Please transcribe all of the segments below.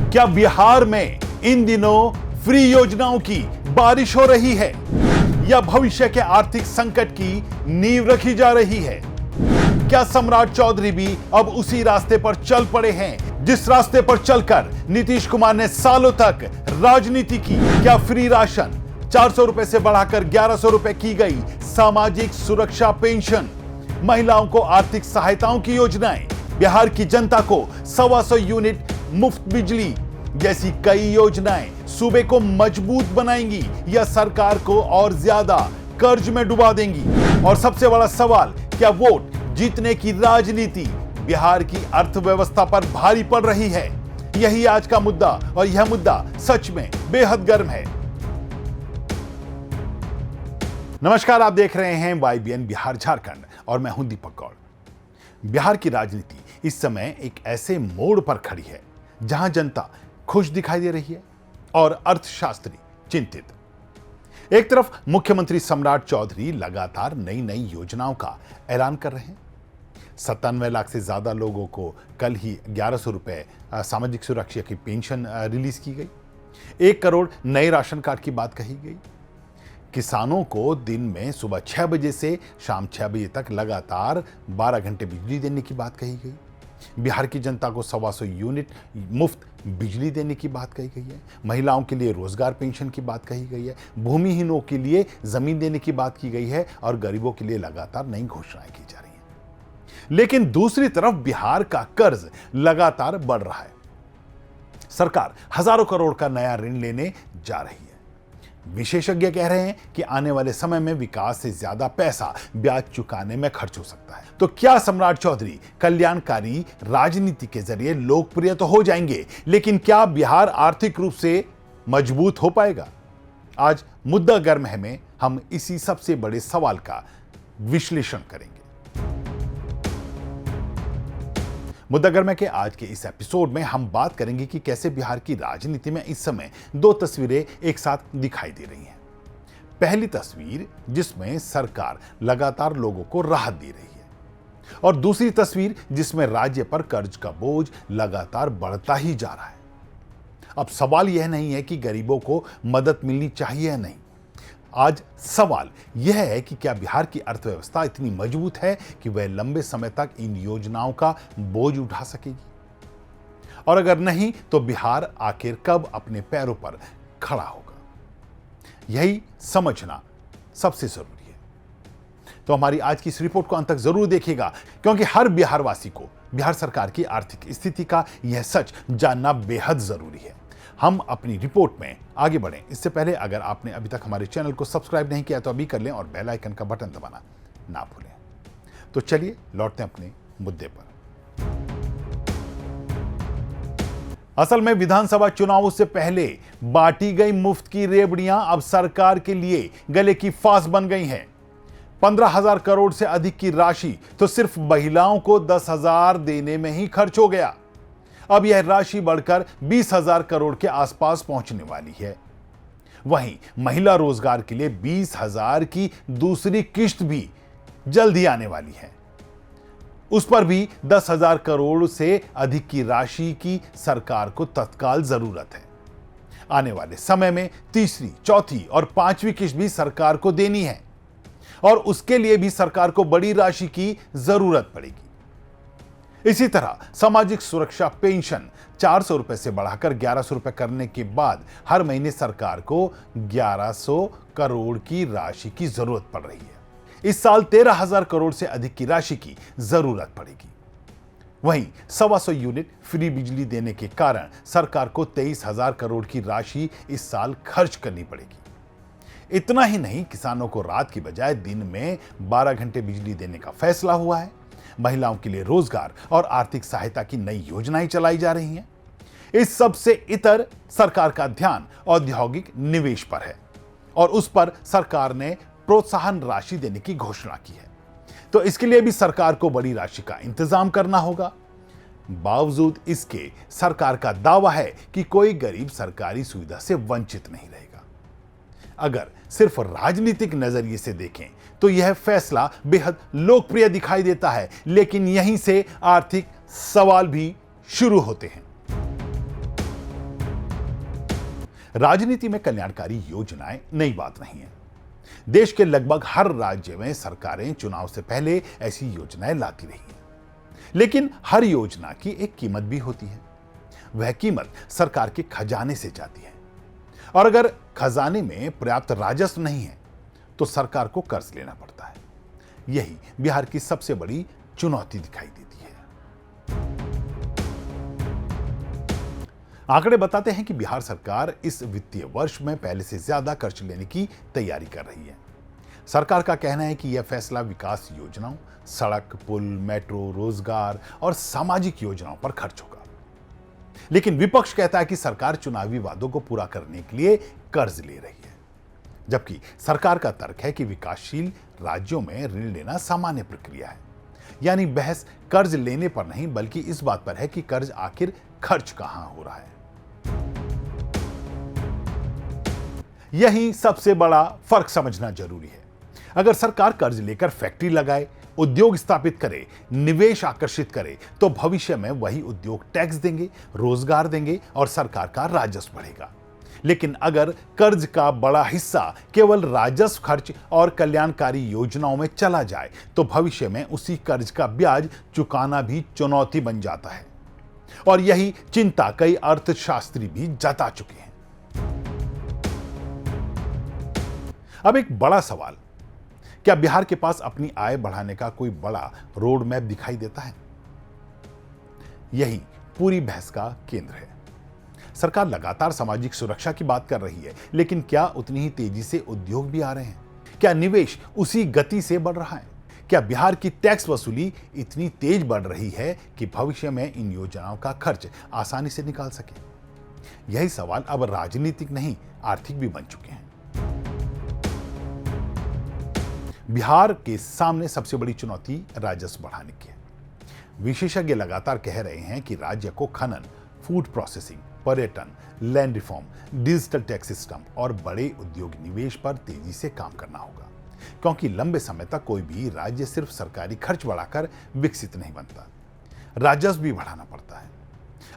क्या बिहार में इन दिनों फ्री योजनाओं की बारिश हो रही है या भविष्य के आर्थिक संकट की नींव रखी जा रही है? क्या सम्राट चौधरी भी अब उसी रास्ते पर चल पड़े हैं जिस रास्ते पर चलकर नीतीश कुमार ने सालों तक राजनीति की? क्या फ्री राशन, 400 रुपए से बढ़ाकर 1100 रुपए की गई सामाजिक सुरक्षा पेंशन, महिलाओं को आर्थिक सहायताओं की योजनाएं, बिहार की जनता को 125 यूनिट मुफ्त बिजली जैसी कई योजनाएं सूबे को मजबूत बनाएंगी या सरकार को और ज्यादा कर्ज में डुबा देंगी? और सबसे बड़ा सवाल, क्या वोट जीतने की राजनीति बिहार की अर्थव्यवस्था पर भारी पड़ रही है? यही आज का मुद्दा और यह मुद्दा सच में बेहद गर्म है। नमस्कार, आप देख रहे हैं YBN बिहार झारखंड और मैं हूं दीपक गौड़। बिहार की राजनीति इस समय एक ऐसे मोड़ पर खड़ी है जहां जनता खुश दिखाई दे रही है और अर्थशास्त्री चिंतित। एक तरफ मुख्यमंत्री सम्राट चौधरी लगातार नई नई योजनाओं का ऐलान कर रहे हैं। 97 लाख से ज्यादा लोगों को कल ही 1100 रुपए सामाजिक सुरक्षा की पेंशन रिलीज की गई। 1 करोड़ नए राशन कार्ड की बात कही गई। किसानों को दिन में सुबह 6 बजे से शाम 6 बजे तक लगातार 12 घंटे बिजली देने की बात कही गई। बिहार की जनता को 125 यूनिट मुफ्त बिजली देने की बात कही गई है। महिलाओं के लिए रोजगार पेंशन की बात कही गई है। भूमिहीनों के लिए जमीन देने की बात की गई है और गरीबों के लिए लगातार नई घोषणाएं की जा रही हैं। लेकिन दूसरी तरफ बिहार का कर्ज लगातार बढ़ रहा है। सरकार हजारों करोड़ का नया ऋण लेने जा रही है। विशेषज्ञ कह रहे हैं कि आने वाले समय में विकास से ज्यादा पैसा ब्याज चुकाने में खर्च हो सकता है। तो क्या सम्राट चौधरी कल्याणकारी राजनीति के जरिए लोकप्रिय तो हो जाएंगे, लेकिन क्या बिहार आर्थिक रूप से मजबूत हो पाएगा? आज मुद्दा गर्म है में हम इसी सबसे बड़े सवाल का विश्लेषण करेंगे। मुद्दा गर्म के आज के इस एपिसोड में हम बात करेंगे कि कैसे बिहार की राजनीति में इस समय 2 तस्वीरें एक साथ दिखाई दे रही हैं। पहली तस्वीर जिसमें सरकार लगातार लोगों को राहत दे रही है और दूसरी तस्वीर जिसमें राज्य पर कर्ज का बोझ लगातार बढ़ता ही जा रहा है। अब सवाल यह नहीं है कि गरीबों को मदद मिलनी चाहिए या नहीं। आज सवाल यह है कि क्या बिहार की अर्थव्यवस्था इतनी मजबूत है कि वह लंबे समय तक इन योजनाओं का बोझ उठा सकेगी? और अगर नहीं तो बिहार आखिर कब अपने पैरों पर खड़ा होगा? यही समझना सबसे जरूरी है। तो हमारी आज की इस रिपोर्ट को अंत तक जरूर देखिएगा, क्योंकि हर बिहारवासी को बिहार सरकार की आर्थिक स्थिति का यह सच जानना बेहद जरूरी है। हम अपनी रिपोर्ट में आगे बढ़ें इससे पहले अगर आपने अभी तक हमारे चैनल को सब्सक्राइब नहीं किया तो अभी कर लें और बेल आइकन का बटन दबाना ना भूलें। तो चलिए लौटते हैं अपने मुद्दे पर। असल में विधानसभा चुनावों से पहले बांटी गई मुफ्त की रेवड़ियां अब सरकार के लिए गले की फांस बन गई हैं। 15,000 करोड़ से अधिक की राशि तो सिर्फ महिलाओं को 10,000 देने में ही खर्च हो गया। अब यह राशि बढ़कर 20,000 करोड़ के आसपास पहुंचने वाली है। वहीं महिला रोजगार के लिए 20,000 की दूसरी किश्त भी जल्द ही आने वाली है। उस पर भी 10,000 करोड़ से अधिक की राशि की सरकार को तत्काल जरूरत है। आने वाले समय में तीसरी, चौथी और 5वीं किश्त भी सरकार को देनी है और उसके लिए भी सरकार को बड़ी राशि की जरूरत पड़ेगी। इसी तरह सामाजिक सुरक्षा पेंशन 400 रुपए से बढ़ाकर 1100 रुपए करने के बाद हर महीने सरकार को 1100 करोड़ की राशि की जरूरत पड़ रही है। इस साल 13,000 करोड़ से अधिक की राशि की जरूरत पड़ेगी। वहीं 125 यूनिट फ्री बिजली देने के कारण सरकार को 23,000 करोड़ की राशि इस साल खर्च करनी पड़ेगी। इतना ही नहीं, किसानों को रात की बजाय दिन में 12 घंटे बिजली देने का फैसला हुआ है। महिलाओं के लिए रोजगार और आर्थिक सहायता की नई योजनाएं चलाई जा रही हैं। इस सब से इतर सरकार का ध्यान औद्योगिक निवेश पर है और उस पर सरकार ने प्रोत्साहन राशि देने की घोषणा की है। तो इसके लिए भी सरकार को बड़ी राशि का इंतजाम करना होगा। बावजूद इसके सरकार का दावा है कि कोई गरीब सरकारी सुविधा से वंचित नहीं रहेगा। अगर सिर्फ राजनीतिक नजरिए से देखें तो यह फैसला बेहद लोकप्रिय दिखाई देता है, लेकिन यहीं से आर्थिक सवाल भी शुरू होते हैं। राजनीति में कल्याणकारी योजनाएं नई बात नहीं है। देश के लगभग हर राज्य में सरकारें चुनाव से पहले ऐसी योजनाएं लाती रही हैं। लेकिन हर योजना की एक कीमत भी होती है। वह कीमत सरकार के खजाने से जाती है, और अगर खजाने में पर्याप्त राजस्व नहीं है तो सरकार को कर्ज लेना पड़ता है। यही बिहार की सबसे बड़ी चुनौती दिखाई देती है। आंकड़े बताते हैं कि बिहार सरकार इस वित्तीय वर्ष में पहले से ज्यादा कर्ज लेने की तैयारी कर रही है। सरकार का कहना है कि यह फैसला विकास योजनाओं, सड़क, पुल, मेट्रो, रोजगार और सामाजिक योजनाओं पर खर्च होगा। लेकिन विपक्ष कहता है कि सरकार चुनावी वादों को पूरा करने के लिए कर्ज ले रही है, जबकि सरकार का तर्क है कि विकासशील राज्यों में ऋण लेना सामान्य प्रक्रिया है। यानी बहस कर्ज लेने पर नहीं, बल्कि इस बात पर है कि कर्ज आखिर खर्च कहां हो रहा है। यही सबसे बड़ा फर्क समझना जरूरी है। अगर सरकार कर्ज लेकर फैक्ट्री लगाए, उद्योग स्थापित करे, निवेश आकर्षित करे, तो भविष्य में वही उद्योग टैक्स देंगे, रोजगार देंगे और सरकार का राजस्व बढ़ेगा। लेकिन अगर कर्ज का बड़ा हिस्सा केवल राजस्व खर्च और कल्याणकारी योजनाओं में चला जाए तो भविष्य में उसी कर्ज का ब्याज चुकाना भी चुनौती बन जाता है। और यही चिंता कई अर्थशास्त्री भी जता चुके हैं। अब एक बड़ा सवाल, क्या बिहार के पास अपनी आय बढ़ाने का कोई बड़ा रोड मैप दिखाई देता है? यही पूरी बहस का केंद्र है। सरकार लगातार सामाजिक सुरक्षा की बात कर रही है, लेकिन क्या उतनी ही तेजी से उद्योग भी आ रहे हैं? क्या निवेश उसी गति से बढ़ रहा है? क्या बिहार की टैक्स वसूली इतनी तेज बढ़ रही है कि भविष्य में इन योजनाओं का खर्च आसानी से निकाल सके? यही सवाल अब राजनीतिक नहीं, आर्थिक भी बन चुके हैं। बिहार के सामने सबसे बड़ी चुनौती राजस्व बढ़ाने की है। विशेषज्ञ लगातार कह रहे हैं कि राज्य को खनन, फूड प्रोसेसिंग, पर्यटन, land reform, digital tax system और बड़े उद्योग निवेश पर तेजी से काम करना होगा, क्योंकि लंबे समय तक कोई भी राज्य सिर्फ सरकारी खर्च बढ़ाकर विकसित नहीं बनता। राजस्व भी बढ़ाना पड़ता है।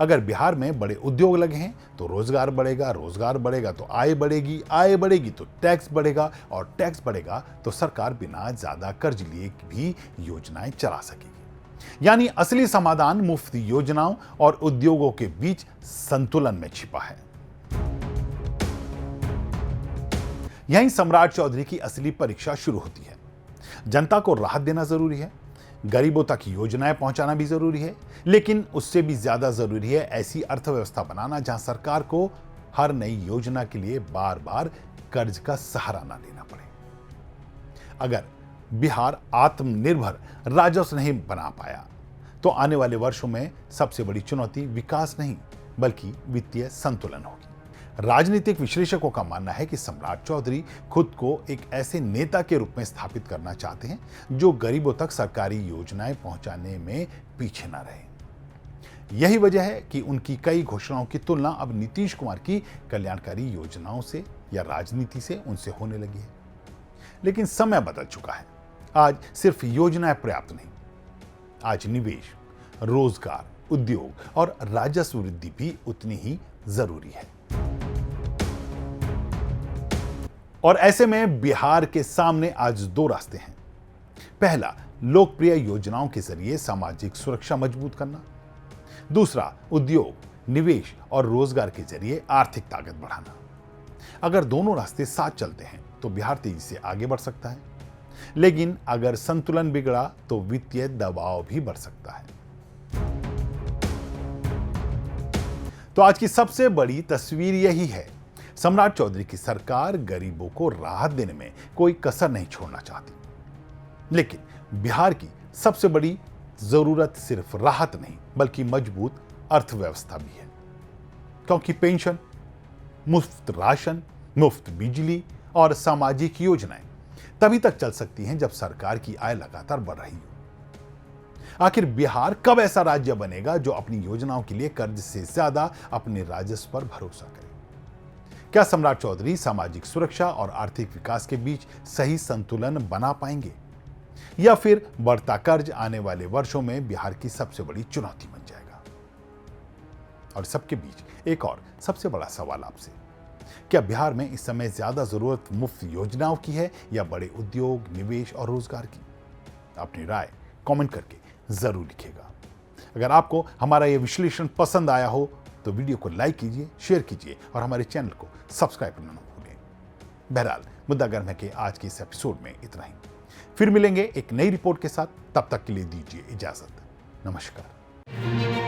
अगर बिहार में बड़े उद्योग लगे हैं तो रोजगार बढ़ेगा, रोजगार बढ़ेगा तो आय बढ़ेगी, आय बढ़ेगी तो टैक्स बढ़ेगा, और टैक्स बढ़ेगा तो सरकार बिना ज्यादा कर्ज लिए भी योजनाएं चला सकेगी। यानी असली समाधान मुफ्त योजनाओं और उद्योगों के बीच संतुलन में छिपा है। यहीं सम्राट चौधरी की असली परीक्षा शुरू होती है। जनता को राहत देना जरूरी है, गरीबों तक योजनाएं पहुंचाना भी जरूरी है, लेकिन उससे भी ज्यादा जरूरी है ऐसी अर्थव्यवस्था बनाना जहां सरकार को हर नई योजना के लिए बार बार कर्ज का सहारा ना लेना पड़े। अगर बिहार आत्मनिर्भर राजस्व नहीं बना पाया तो आने वाले वर्षों में सबसे बड़ी चुनौती विकास नहीं बल्कि वित्तीय संतुलन होगी। राजनीतिक विश्लेषकों का मानना है कि सम्राट चौधरी खुद को एक ऐसे नेता के रूप में स्थापित करना चाहते हैं जो गरीबों तक सरकारी योजनाएं पहुंचाने में पीछे ना रहे। यही वजह है कि उनकी कई घोषणाओं की तुलना अब नीतीश कुमार की कल्याणकारी योजनाओं से या राजनीति से उनसे होने लगी है। लेकिन समय बदल चुका है। आज सिर्फ योजनाएं पर्याप्त नहीं, आज निवेश, रोजगार, उद्योग और राजस्व वृद्धि भी उतनी ही जरूरी है। और ऐसे में बिहार के सामने आज दो रास्ते हैं। पहला, लोकप्रिय योजनाओं के जरिए सामाजिक सुरक्षा मजबूत करना। दूसरा, उद्योग, निवेश और रोजगार के जरिए आर्थिक ताकत बढ़ाना। अगर दोनों रास्ते साथ चलते हैं तो बिहार तेजी से आगे बढ़ सकता है, लेकिन अगर संतुलन बिगड़ा तो वित्तीय दबाव भी बढ़ सकता है। तो आज की सबसे बड़ी तस्वीर यही है। सम्राट चौधरी की सरकार गरीबों को राहत देने में कोई कसर नहीं छोड़ना चाहती, लेकिन बिहार की सबसे बड़ी जरूरत सिर्फ राहत नहीं बल्कि मजबूत अर्थव्यवस्था भी है, क्योंकि पेंशन, मुफ्त राशन, मुफ्त बिजली और सामाजिक योजनाएं तभी तक चल सकती हैं जब सरकार की आय लगातार बढ़ रही हो। आखिर बिहार कब ऐसा राज्य बनेगा जो अपनी योजनाओं के लिए कर्ज से ज्यादा अपने राजस्व पर भरोसा करे? क्या सम्राट चौधरी सामाजिक सुरक्षा और आर्थिक विकास के बीच सही संतुलन बना पाएंगे, या फिर बढ़ता कर्ज आने वाले वर्षों में बिहार की सबसे बड़ी चुनौती बन जाएगा? और सबके बीच एक और सबसे बड़ा सवाल आपसे, क्या बिहार में इस समय ज्यादा जरूरत मुफ्त योजनाओं की है या बड़े उद्योग, निवेश और रोजगार की? अपनी राय कमेंट करके जरूर लिखिएगा। अगर आपको हमारा यह विश्लेषण पसंद आया हो तो वीडियो को लाइक कीजिए, शेयर कीजिए और हमारे चैनल को सब्सक्राइब करना न भूलें। बहरहाल, मुद्दा गर्म है कि आज के इस एपिसोड में इतना ही। फिर मिलेंगे एक नई रिपोर्ट के साथ। तब तक के लिए दीजिए इजाजत। नमस्कार।